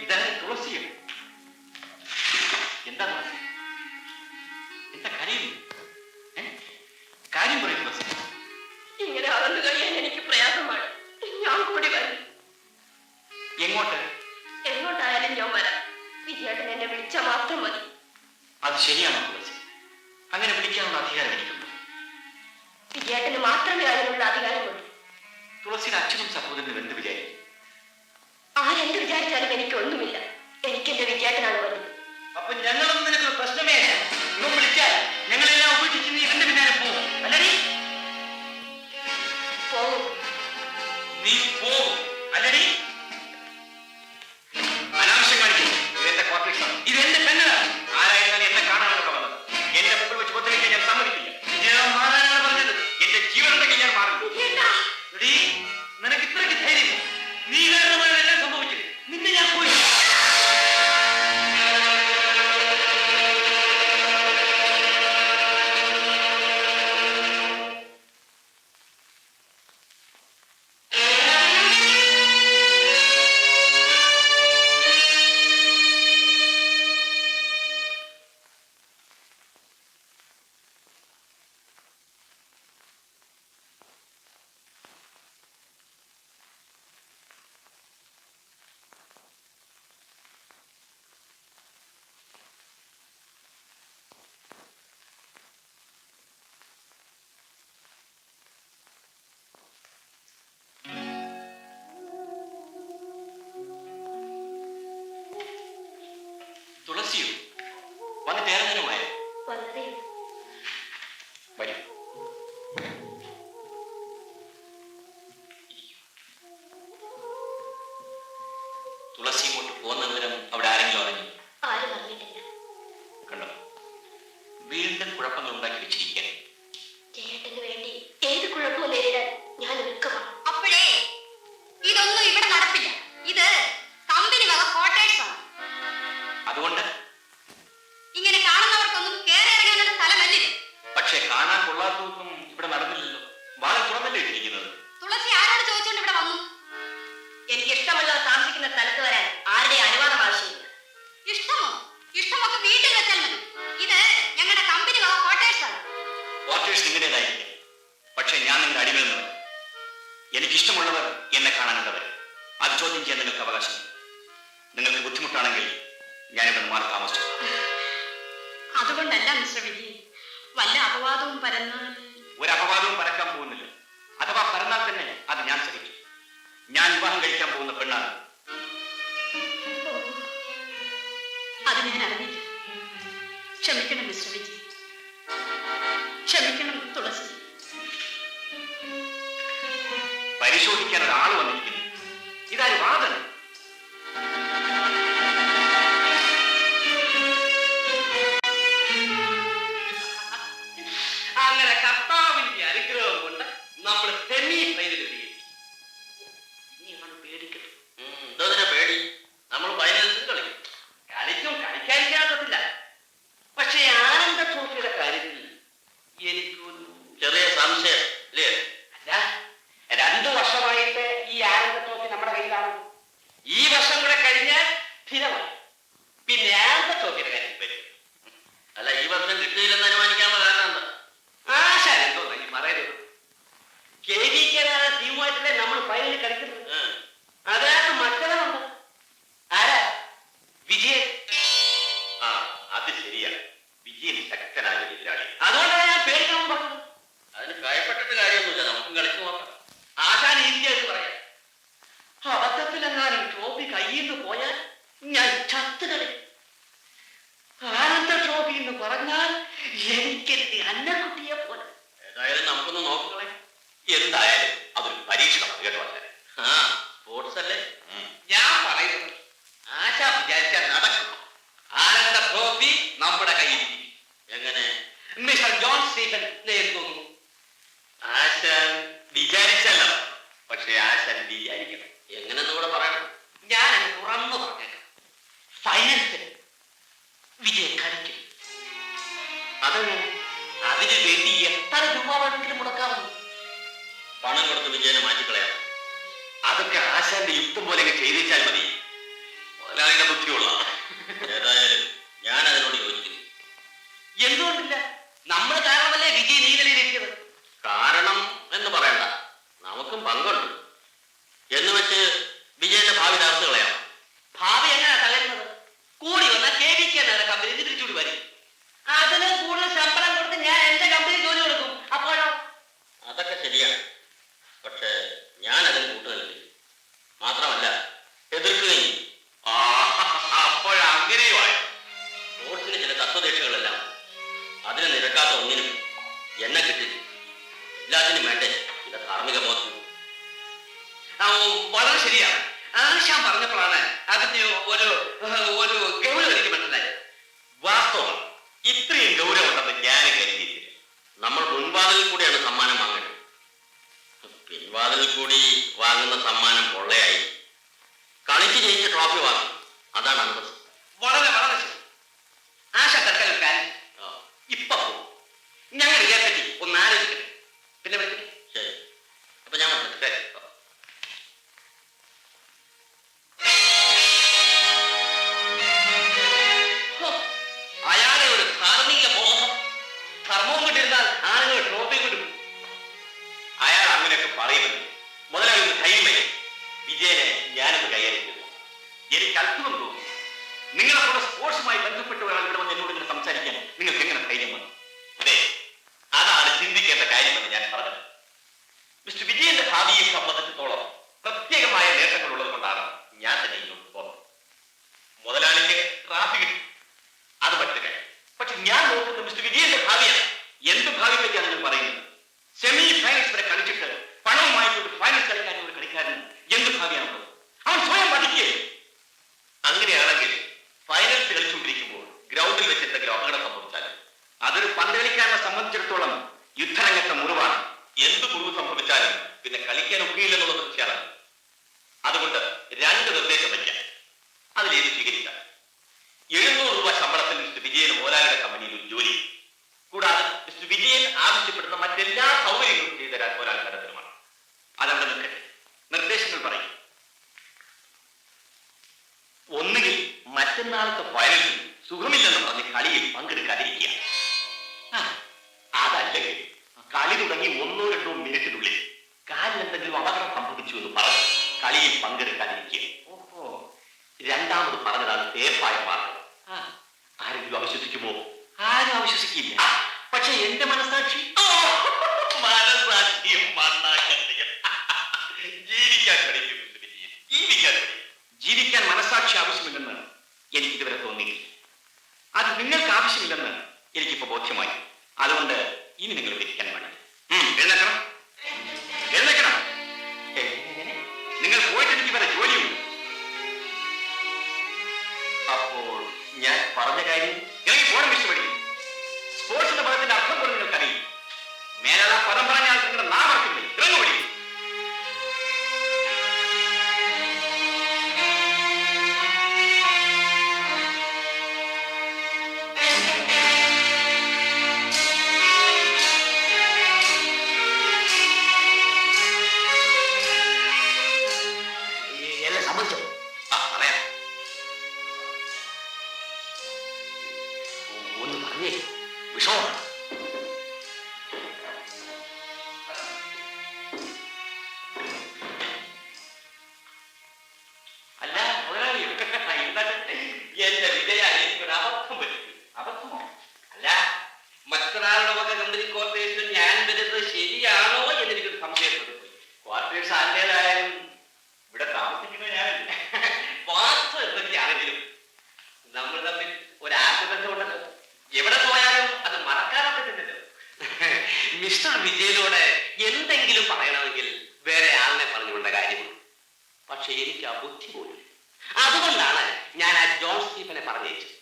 ഇതാണ് തുളസിയോ? എന്താ തുളസി? എന്താ കാര്യം? കാര്യം പറയും തുളസി. ഇങ്ങനെ അകന്നു കഴിയാൻ എനിക്ക് പ്രയാസമാണ്. ഞാൻ കൂടി വരും. എങ്ങോട്ട്? എങ്ങോട്ടായാലും ഞാൻ വരാം. വിജയേട്ടൻ എന്നെ വിളിച്ചാൽ മാത്രം മതി. അത് ശരിയാണോ തുളസി? അങ്ങനെ വിളിക്കാനുള്ള അധികാരം എനിക്കുണ്ട്. വിജയേട്ടന് മാത്രമേ അതിനുള്ള അധികാരമുള്ളൂ. തുളസിയുടെ അച്ഛനും സഹോദരനും എന്ത് വിചാരിക്കും? ആരെന്ത് വിചാരിച്ചാലും എനിക്കൊന്നുമില്ല. എനിക്കെന്റെ വിജയേട്ടനാണ് വലുത്. അപ്പൊ ഞങ്ങളൊന്നും നിനക്ക് പ്രശ്നമേ ഇല്ല. ഇവൻ വിളിച്ചാൽ ഞങ്ങളെല്ലാം ഉപേക്ഷിച്ച് നീ ഇവന്റെ പിന്നാലെ പോകും അല്ലടി? പോകും. നീ പോകും അല്ലടി? അനാവശ്യം കാണിക്കും. ഇതെന്റെ കോർട്ടേഴ്സാണ്. ഇതെന്റെ പെണ്ണാണ്. ആരായിരുന്നാലും എന്നെ കാണാനുള്ള വന്നത്. എന്റെ മുമ്പിൽ വെച്ച് ഒത്തിരിക്കാൻ ഞാൻ സമ്മതിക്കില്ല. ഞാൻ മാറാനാണ് പറഞ്ഞത്. എന്റെ ജീവനുണ്ടെങ്കിൽ ഞാൻ മാറില്ല. നിനക്ക് ഇത്രയ്ക്ക് ധൈര്യം? നീ കാരണമാണ് എല്ലാം സംഭവിച്ചത്. നിന്നെ ഞാൻ പോയി. തുളസിയോ വന്നിട്ട് ഏറെ നേരമായോ? വരും. തുളസി ഇങ്ങോട്ട് പോകുന്ന വിവരം അവിടെ ആരെങ്കിലും അറിഞ്ഞു? ആരും അറിഞ്ഞിട്ടില്ല. കണ്ടോ, വീണ്ടും കുഴപ്പങ്ങൾ ഉണ്ടാക്കി വെച്ചിരിക്കാൻ. ജയേട്ടന് വേണ്ടി ഏത് കുഴപ്പവും നേരിടാൻ ഞാൻ ഒരുക്കമാണ്. അപ്പോഴേ ഇതൊന്നും ഇവിടെ നടപ്പില്ല. ഇത് കമ്പനി വക ക്വാർട്ടേഴ്സാണ്. അതുകൊണ്ട് ഇങ്ങനെ കാണുന്നവർക്കൊന്നും കയറി ഇറങ്ങാനുള്ള സ്ഥലമല്ലിത്. പക്ഷെ കാണാൻ കൊള്ളാത്തതൊന്നും ഇവിടെ നടന്നില്ലല്ലോ. വാഴ തുറന്നല്ലേ ഇട്ടിരിക്കുന്നത്. തുളസി ആരോട് ചോദിച്ചോണ്ട് ഇവിടെ വന്നു? എനിക്ക് ഇഷ്ടമല്ലാതെ താമസിക്കുന്ന സ്ഥലത്ത് വരാൻ ആരുടെ അനുവാദം ആവശ്യമില്ല. ഇഷ്ടമോ? ഇഷ്ടമൊക്കെ വീട്ടിൽ വെച്ചാൽ മതി. ഇത് ഞങ്ങളുടെ കമ്പനി വക ക്വാർട്ടേഴ്സാണ്. ക്വാർട്ടേഴ്സ് നിങ്ങളുടേതായിരിക്കും. പക്ഷെ ഞാൻ നിങ്ങളുടെ അടിമയെന്ന് പറയും. എനിക്കിഷ്ടമുള്ളവർ എന്നെ കാണാനുള്ളവർ. അത് ചോദ്യം ചെയ്യാൻ നിങ്ങൾക്ക് അവകാശം. നിങ്ങൾക്ക് ബുദ്ധിമുട്ടാണെങ്കിൽ ഞാനിവിടെ മാറി താമസിച്ചു. അതുകൊണ്ടല്ല മിസ്റ്റർ വിജയ്, വല്ല അപവാദവും പരന്നാൽ. ഒരു അപവാദവും പരക്കാൻ പോകുന്നില്ല. അഥവാ പരന്നാൽ തന്നെ അത് ഞാൻ സഹിക്കും. ഞാൻ വിവാഹം കഴിക്കാൻ പോകുന്ന പെണ്ണാണ്. അത് ഞാൻ അറിഞ്ഞില്ല. ക്ഷമിക്കണം മിസ്റ്റർ വിജയ്, ക്ഷമിക്കണം തുളസി. പരിശോധിക്കാൻ ഒരാൾ വന്നിരിക്കുന്നു. ഇതാര് വാദന? അങ്ങനെ കർത്താവിന്റെ അനുഗ്രഹം കൊണ്ട് നമ്മൾ സെമി ഫൈനലിൽ പേടിക്കണം. എന്തോതിനാ പേടി? നമ്മൾ ഫൈനൽസ് കളിക്കും. കളിക്കാതിരിക്കാത്തില്ല. പക്ഷേ ആനന്ദ ട്രോഫിയുടെ കാര്യത്തിൽ എനിക്കൊരു ചെറിയ സംശയം അല്ലേ? അല്ല, 2 വർഷമായിട്ട് ഈ ആനന്ദ ട്രോഫി നമ്മുടെ കയ്യിലാണ്. ഈ വർഷം കൂടെ കഴിഞ്ഞാൽ സ്ഥിരമായി. പിന്നെ ആനന്ദ ട്രോഫിയുടെ കാര്യം വരും. അല്ല, ഈ വർഷം കിട്ടിയില്ലെന്ന് അനുമാനിക്കാനുള്ള കാരണം എന്താ? ആശാൻ എന്തോ നീ പറയരുത്. ടീമുമായിട്ടല്ലേ നമ്മൾ ഫൈനലിൽ കളിക്കുന്നത്. അതായത് മറ്റവനുണ്ട്. ആരാ? വിജയൻ. ആ, അത് ശരിയാണ്. വിജയൻ ശക്തനായ എതിരാളി. അതുകൊണ്ടാണ് ഞാൻ പേടിക്കണം പറഞ്ഞത്. അതിന് ഭയപ്പെട്ടിട്ട് കാര്യമൊന്നുമില്ല. നമുക്കും കളിച്ചു നോക്കാം. ആശാൻ ഈസിയായിട്ട് പറയാം. അബദ്ധത്തിലെങ്ങാനും ട്രോഫി കയ്യിൽ നിന്ന് പോയാൽ ഞാൻ ചത്ത് കളിക്കും. ആനന്ദ ട്രോഫി എന്ന് പറഞ്ഞാൽ എനിക്കെന്റെ അന്നക്കുട്ടിയെ പോലെ. ഏതായാലും നമുക്കൊന്ന് നോക്കുകളെ. എന്തായാലും അതൊരു പരീക്ഷണം കേട്ടോ. ആ, സ്പോർട്സ് അല്ലേ. ഞാൻ പറയുന്നത് ആശാ വിചാരിച്ചാൽ നടക്കും. ആനന്ദ ട്രോഫി നമ്മുടെ കയ്യിൽ. എങ്ങനെ മിസ്റ്റർ ജോൺ സ്റ്റീഫൻ തോന്നുന്നു? ആശാൻ വിചാരിച്ചല്ല, പക്ഷെ ആശാൻ വിചാരിക്കണം. എങ്ങനെന്ന് കൂടെ പറയണം. ഞാൻ തുറന്നു പറഞ്ഞേക്കാം. ഫൈനൽസിൽ വിജയം കളിക്കും. അതെങ്ങനെ? അതിനു വേണ്ടി എത്ര രൂപ വേണമെങ്കിലും മുടക്കാവുന്നു. പണം കൊടുത്ത് വിജയനെ മാറ്റിക്കളയാം. അതൊക്കെ ആശാന്റെ യുക്തം പോലെ ചെയ്തിച്ചാൽ മതി. മുതലാളിയുടെ ബുദ്ധിയുള്ള. ഏതായാലും ഞാൻ അതിനോട് യോജിക്കുന്നു. എന്തുകൊണ്ടില്ല? നമ്മൾ കാരണമല്ലേ വിജയ് നീലയിലിരിക്കുന്നത്. കാരണം എന്ന് പറയണ്ട, നമുക്കും പങ്കുണ്ട്. എന്ന് വെച്ച് വിജയന്റെ ഭാവി തകർത്ത് കളയാം. ഭാവി എങ്ങനെയാ തകരുന്നത്? കൂടി വന്നാൽ KVK കമ്പനി തിരിച്ചുകൂടി വരും. അതിന് കൂടുതൽ ശമ്പളം കൊടുത്ത് ഞാൻ എന്റെ കമ്പനി ജോലി കൊടുക്കും. അപ്പോഴോ? അതൊക്കെ ശരിയാണ്. പക്ഷേ ഞാൻ അതിന് കൂട്ടുനിൽക്കില്ല. മാത്രമല്ല എതിർക്കുകയും. അപ്പോഴങ്ങനെയുമായി സ്പോർട്സിന് ചില തത്വദീക്ഷകളെല്ലാം അതിന് നിരക്കാത്ത ഒന്നിനും എന്നെ കിട്ടില്ല. എല്ലാത്തിനും വേണ്ടേ ഇത് ധാർമ്മിക ബോധം. വളരെ ശരിയാണ്. ആശാൻ പറഞ്ഞപ്പോഴാണ് അതിന്റെ ഒരു ഗൗരവം എനിക്ക് മനസ്സിലായത്. വാസ്തവം ഇത്രയും ഗൗരവമുണ്ടെന്ന് ഞാൻ കരുതിയിട്ടില്ല. നമ്മൾ മുൻവാതിലിൽ കൂടിയാണ് സമ്മാനം വാങ്ങേണ്ടത്. പിൻവാതിലിൽ കൂടി വാങ്ങുന്ന സമ്മാനം പൊള്ളയായി. കളിച്ച് ജയിച്ച് ട്രോഫി വാങ്ങും. അതാണ് അന്തസ്. വളരെ വളരെ ശരി. ആശ തൽക്കാലം കാര്യം ഇപ്പൊ ഞങ്ങൾ ഇതേപ്പറ്റി ഒന്ന് ആലോചിക്കട്ടെ. പിന്നെ വിളിക്കട്ടെ. ശരി, അപ്പൊ ഞാൻ ശരി. അയാളെ ഒരു ധാർമ്മിക ബോധം. ധർമ്മവും കിട്ടിയിരുന്നാൽ ആളുകൾ ട്രോഫി കിട്ടും. അയാൾ അങ്ങനെയൊക്കെ പറയുന്നത് മുതലാളി ഒന്ന് ധൈര്യമേ. വിജയനെ ഞാനൊന്ന് കൈകാര്യം. എനിക്ക് അത്ഭുതം തോന്നുന്നു. നിങ്ങളെപ്പോലെ സ്പോർട്സുമായി ബന്ധപ്പെട്ട് ഒരാൾ ഇവിടെ വന്ന് എന്നോട് ഇങ്ങനെ സംസാരിക്കാൻ നിങ്ങൾക്ക് എങ്ങനെ ധൈര്യം വന്നു? അതെ, അതാണ് ചിന്തിക്കേണ്ട കാര്യമെന്ന് ഞാൻ പറഞ്ഞത്. മിസ്റ്റർ വിജയന്റെ ഭാവിയെ സംബന്ധിച്ചിടത്തോളം പ്രത്യേകമായ നേട്ടങ്ങൾ ഉള്ളത് കൊണ്ടാണ് ഞാൻ തന്നെ ഇങ്ങോട്ട് പോകുന്നത്. മുതലാളിക്ക് ട്രാഫി കിട്ടും, അത് മറ്റു കാര്യം. പക്ഷെ ഞാൻ നോക്കുന്നത് മിസ്റ്റർ വിജയന്റെ ഭാവിയാണ്. എന്ത് ഭാവി പറ്റിയാണ് ഞാൻ പറയുന്നത്? സെമി ഫൈനൽസ് വരെ കളിച്ചിട്ട് പണവുമായിക്കൊണ്ട് ഫൈനൽസ് കളിക്കാനും ഒരു കളിക്കാരൻ എന്ത് ഭാവിയാണുള്ളത്? അവൻ സ്വയം പഠിക്കുകയും. അങ്ങനെയാണെങ്കിൽ ഫൈനൽസ് കളിച്ചുകൊണ്ടിരിക്കുമ്പോൾ ഗ്രൗണ്ടിൽ വെച്ച് എന്തെങ്കിലും അപകടം സംഭവിച്ചാൽ അതൊരു പന്ത് കളിക്കാരനെ സംബന്ധിച്ചിടത്തോളം യുദ്ധരംഗത്തെ മുറിവാണ്. എന്ത് മുറിവ് സംഭവിച്ചാലും പിന്നെ കളിക്കാൻ ഒക്കെയില്ലെന്നുള്ള തീർച്ചയാണ്. അതുകൊണ്ട് രണ്ട് നിർദ്ദേശം വയ്ക്കാം. അതിലേത് സ്വീകരിക്കാം? 700 രൂപ ശമ്പളത്തിൽ മിസ്റ്റർ വിജയൻ മോലാലിയുടെ കമ്പനിയിൽ ഒരു ജോലി, കൂടാതെ മിസ്റ്റർ വിജയൻ ആവശ്യപ്പെടുന്ന മറ്റെല്ലാ സൗകര്യങ്ങളും ചെയ്തു തരാൻ ഒരാൾ തരത്തിലുമാണ്. അതവിടെ നിൽക്കട്ടെ. നിർദ്ദേശങ്ങൾ പറയും. ഒന്നുകിൽ മറ്റന്നാളത്തെ ഫൈനലിൽ സുഖമില്ലെന്ന് പറഞ്ഞ് കളിയിൽ പങ്കെടുക്കാതിരിക്കുക. അതല്ലെങ്കിൽ കളി തുടങ്ങി 1-2 മിനിറ്റിനുള്ളിൽ കാലിൽ എന്തെങ്കിലും അപകടം സംഭവിച്ചു എന്ന് പറഞ്ഞ് കളിയിൽ പങ്കെടുക്കാതിരിക്കുക. ഓഹോ, രണ്ടാമത് പറഞ്ഞതാണ് സേഫായ മാർഗം. ആരെങ്കിലും അവിശ്വസിക്കുമോ? ആരും അവിശ്വസിക്കില്ല. പക്ഷെ എന്റെ മനസാക്ഷി മനസാക്ഷിയും മണ്ണാക്കത്തില്ല. ജീവിക്കാൻ പഠിക്കും, ജീവിക്കാൻ പഠിക്കും. ജീവിക്കാൻ മനസാക്ഷി ആവശ്യമില്ലെന്ന് എനിക്ക് ഇതുവരെ തോന്നിയില്ല. അത് നിങ്ങൾക്ക് ആവശ്യമില്ലെന്ന് എനിക്കിപ്പോ ബോധ്യമായി. അതുകൊണ്ട് ഇനി നിങ്ങൾ വിധിക്കാൻ പാടില്ല. എഴുന്നേക്കണം, എഴുന്നേക്കണം. നിങ്ങൾ പോയിട്ട് എനിക്ക് വരെ ജോലിയുണ്ട്. അപ്പോൾ ഞാൻ പറഞ്ഞ കാര്യം ഇറങ്ങി പോകണം. ഇഷ്ടപ്പെടും. സ്പോർട്സിന്റെ പദത്തിന്റെ അർത്ഥം പോലും നിങ്ങൾക്കറിയും. മേലുള്ള പദം പറഞ്ഞാൽ നിങ്ങളുടെ നാവർക്കില്ലേ? ഇറങ്ങുപടി. എല്ലാം സംബന്ധിച്ചോ? പറയാം. ഒന്ന് പറഞ്ഞേ, വിഷമമാണ്. അല്ല മുതലാളി, എന്റെ വിജയ എനിക്കൊരു അബദ്ധം പറ്റും. അബദ്ധമോ? അല്ല, മറ്റൊരാളുടെ വക കമ്പനി കോർപ്പറേഷനിൽ ഞാൻ വരുന്നത് ശരിയാണോ എന്നെനിക്കൊരു സംശയം തോന്നി. ക്വാർട്ടേഴ്സ് ആരുടേതായാലും ഇവിടെ താമസിക്കുന്നത് ഞാനല്ല. വാസ്തു എന്തൊക്കെയാണെങ്കിലും നമ്മൾ തമ്മിൽ ഒരു ആത്മബന്ധമുണ്ടല്ലോ. എവിടെ പോയാലും അത് മറക്കാതെ പറ്റുന്നല്ലോ. മിസ്റ്റർ വിജയനോട് എന്തെങ്കിലും പറയണമെങ്കിൽ വേറെ ആളിനെ പറഞ്ഞുകൊണ്ട കാര്യമുള്ളൂ. പക്ഷെ എനിക്ക് ആ ബുദ്ധി പോലും. അതുകൊണ്ടാണ് ഞാൻ ആ ജോൺ സ്റ്റീഫനെ പറഞ്ഞയച്ചത്.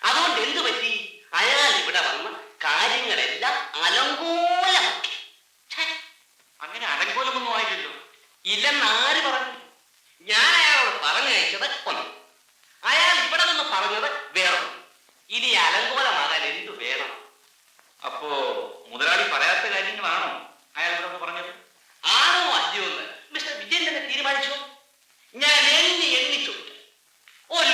അതുകൊണ്ട് എന്തു പറ്റി? അയാൾ ഇവിടെ വന്ന് കാര്യങ്ങളെല്ലാം അലങ്കോലമാക്കി. അങ്ങനെ അലങ്കോലമൊന്നും ആയില്ലല്ലോ. ഇല്ലെന്നാര് പറഞ്ഞു? ഞാൻ അയാളോട് പറഞ്ഞയച്ചത് ഒന്ന്, അയാൾ ഇവിടെ നിന്ന് പറഞ്ഞത് വേറെ. ഇനി അലങ്കോലമാകാൻ എന്തു വേണം? അപ്പോ മുതലാളി പറയാത്ത കാര്യങ്ങളാണോ അയാൾ ഇവിടെ പറഞ്ഞത്? ആണോ അല്ലയോ എന്ന് മിസ്റ്റർ വിജയൻ തന്നെ തീരുമാനിച്ചു. ഞാൻ എണ്ണി ചോദിച്ചു. ഒരു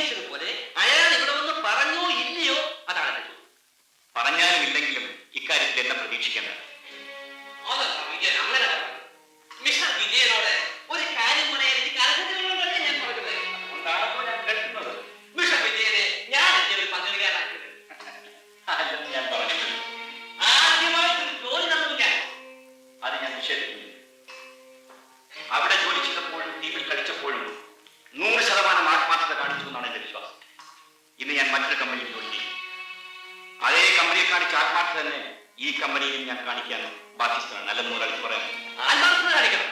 ഉന്നയിച്ചതുപോലെ അയാൾ ഇവിടെ വന്ന് പറഞ്ഞോ ഇല്ലയോ അതാണ് എന്റെ ചോദ്യം. പറഞ്ഞാലും ഇല്ലെങ്കിലും ഇക്കാര്യത്തിൽ എന്നെ പ്രതീക്ഷിക്കേണ്ട. അതല്ല വിജയൻ അങ്ങനെ പറഞ്ഞു. മിസ്റ്റർ വിജയനോട് ഒരു കാര്യം പറയാൻ എനിക്ക് അർഹതയുള്ളതല്ലേ ഞാൻ പറഞ്ഞത്. അതുകൊണ്ടാണല്ലോ ഞാൻ കേൾക്കുന്നത്. മിസ്റ്റർ വിജയനെ ഞാൻ എന്റെ ഒരു പങ്കുകാരനാക്കിയത്. അല്ലെന്ന് ഞാൻ പറഞ്ഞില്ല. ആദ്യമായിട്ട് ജോലി തന്നു ഞാൻ. അത് ഞാൻ നിഷേധിക്കുന്നില്ല. അവിടെ ജോലി ചെയ്തപ്പോഴും ടീമിൽ കളിച്ചപ്പോഴും 100% ആത്മാർത്ഥത കാണിച്ചു എന്നാണ് എന്റെ വിശ്വാസം. ഇന്ന് ഞാൻ മറ്റൊരു കമ്പനിയിൽ ജോലി ചെയ്യും. അതേ കമ്പനിയിൽ കാണിച്ച ആത്മാർത്ഥത തന്നെ ഈ കമ്പനിയിലും ഞാൻ കാണിക്കാൻ ബാധ്യസ്ഥനാണ്. അല്ലെന്ന് മുതലാളി പറയാം. ആത്മാർത്ഥത കാണിക്കണം.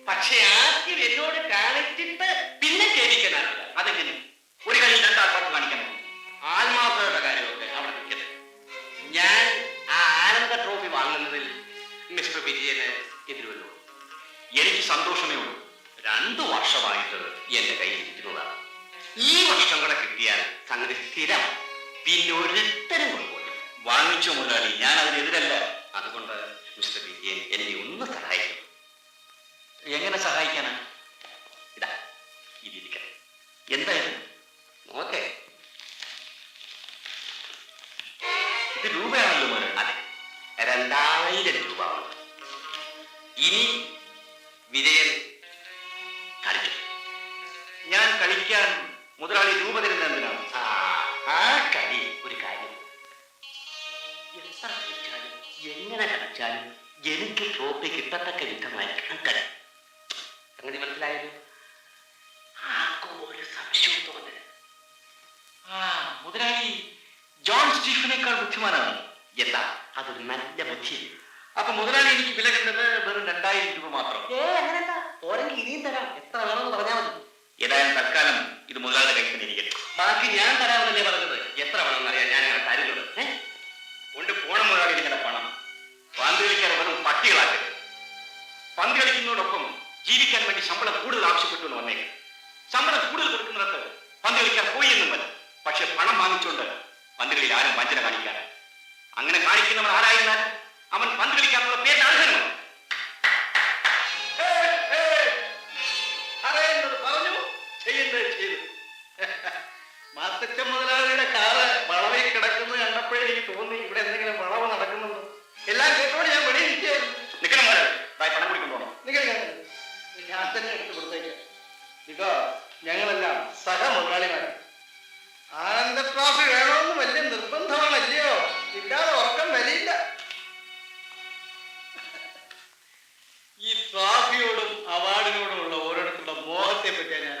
പക്ഷെ ആദ്യം എന്നോട് കാണിച്ചിട്ട് പിന്നെ കേൾക്കാനാവില്ല. അതെങ്ങനെ ഒരു കളിയിൽ 2 ആത്മാർത്ഥത കാണിക്കാൻ? ആത്മാർത്ഥതയുടെ കാര്യമൊക്കെ അവിടെ നിൽക്കട്ടെ. ഞാൻ ആ ആനന്ദ ട്രോഫി വാങ്ങുന്നതിൽ മിസ്റ്റർ വിജയന് എതിരുവല്ലോ. എനിക്ക് സന്തോഷമേ ഉള്ളൂ. 2 വർഷമായിട്ട് എന്റെ കയ്യിൽ ഇരിക്കുന്നതാണ്. ഈ വർഷം കൂടെ കിട്ടിയാൽ സംഗതി സ്ഥിരം. പിന്നെ ഒരുത്തരം കൊണ്ടുപോകും. വാങ്ങിച്ചു മുതലാളി, ഞാൻ അതിനെതിരല്ല. അതുകൊണ്ട് മിസ്റ്റർ വിജയൻ എന്നെ ഒന്ന് സഹായിക്കും. എങ്ങനെ സഹായിക്കാനാണ്? ഇതാ ഇതിരിക്കട്ടെ. എന്തായാലും ഓക്കെ, ഇത് രൂപയാണല്ലോ മുതലാളി. അതെ, 2000 രൂപ ഉണ്ട്. ഇനി വിജയൻ കളിക്കും. ഞാൻ കളിക്കാൻ മുതലാളി രൂപ തരുന്നത് എന്തിനാണ്? ആ കളി ഒരു കാര്യം. എത്ര കളിച്ചാലും എങ്ങനെ കളിച്ചാലും എനിക്ക് ട്രോഫി കിട്ടത്തക്ക വിധമായിരിക്കണം കളി. സംഗതി മനസ്സിലായല്ലോ? ആർക്കും ഒരു സംശയവും തോന്നരുത്. മുതലാളി ജോൺ സ്റ്റീഫനേക്കാൾ ബുദ്ധിമാനാണ്. എന്താ അതൊരു നല്ല ബുദ്ധിയല്ലേ? അപ്പൊ മുതലാളി എനിക്ക് വില കണ്ടത് വെറും 2000 രൂപ മാത്രം. അങ്ങനെയല്ല, ഓരെങ്കിൽ ഇനിയും തരാം. എത്ര വേണമെന്ന് പറഞ്ഞാൽ മതി. ഏതായാലും തൽക്കാലം ഇത് മുതലാളിയുടെ കയ്യിൽ തന്നെ ഇരിക്കട്ടെ. ബാക്കി ഞാൻ തരാമെന്നല്ലേ പറഞ്ഞത്. എത്ര വേണമെന്ന് അറിയാൻ ഞാൻ അങ്ങനെ തരുന്നത്. കൊണ്ട് പോണം മുതലാളി ഇങ്ങനെ പണം. പന്ത് കളിക്കാൻ വെറും പട്ടികളാക്കരുത്. പന്ത് കളിക്കുന്നതോടൊപ്പം ജീവിക്കാൻ വേണ്ടി ശമ്പളം കൂടുതൽ ആവശ്യപ്പെട്ടു എന്ന് വന്നേക്കും. ശമ്പളം കൂടുതൽ കൊടുക്കുന്നിടത്ത് പന്ത് കളിക്കാൻ പോയി എന്നും വരും. പക്ഷെ പണം വാങ്ങിച്ചുകൊണ്ട് പന്ത് കളിയിൽ ആരും വഞ്ചന കാണിക്കാറ്. അങ്ങനെ കാണിക്കുന്നവർ ആരായിരുന്നാൽ അവൻ പന്ത് കളിക്കാനുള്ള പേര് അർഹനുമാണ്. അറിയേണ്ടത് പറഞ്ഞു, ചെയ്യുന്നത് ചെയ്തു. മാത്തച്ഛൻ മുതലാളിയുടെ കാറ് വളവിൽ കിടക്കുന്നത് കണ്ടപ്പോഴേ എനിക്ക് തോന്നി ഇവിടെ എന്തെങ്കിലും വളവ് നടക്കുന്നുണ്ടോ. എല്ലാം കേട്ടോടെ ഞാൻ വെളിയിൽ നിൽക്കുകയായിരുന്നു. നിൽക്കണം മുതലാളി, പണം കുടിക്കാൻ പോകണം. ഞാൻ തന്നെ എടുത്ത് കൊടുത്തേക്കാം. ഇതോ ഞങ്ങളെല്ലാം സഹ മുതലാളിമാരാണ്. ആനന്ദ ട്രോഫി വേണമെന്ന് വലിയ നിർബന്ധമാണല്ലയോ? ഇല്ലാതെ ഉറക്കം വരില്ല. ഈ ട്രോഫിയോടും അവാർഡിനോടുമുള്ള ഓരോരുത്തരുടെ മോഹത്തെ പറ്റിയാണ് ഞാൻ